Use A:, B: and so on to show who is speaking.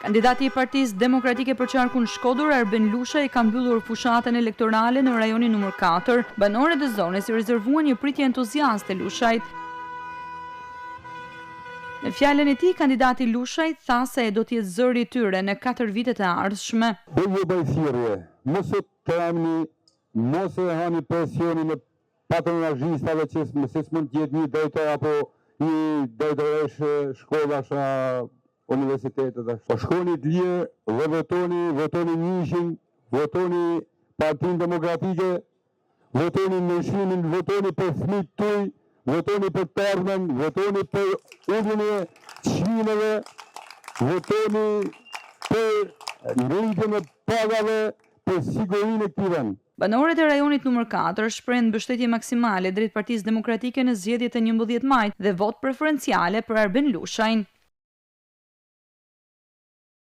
A: Kandidati i Partisë Demokratike për qarkun Shkodër, Arben Lushaj, ka mbyllur fushatën elektorale në rajonin nr. 4. Banorët e zonës i rezervuan një pritje entuziaste Lushajt. Në fjalën e tij, kandidati Lushaj tha se do të jetë zëri i tyre në 4 vitet e ardhshme.
B: Bëjë bajthirje, mos e tremni, mos e hani presionin e patronazhistave që mund të jetë një drejtor apo një drejtoresh shkollash universitetet. Po shkoni të lirë dhe votoni njëshin, votoni Partinë Demokratike, votoni ndryshimin, votoni për fëmijët tuaj, votoni për të ardhmen, votoni për uljen e çmimeve, votoni për ngritjen e pagave, për sigurinë e këtij vendi.
A: Banorët e rajonit nr. 4 shprehin mbështetje maksimale drejt Partisë Demokratike në zgjedhjet e 11 majit dhe vot preferenciale për Arben Lushajin.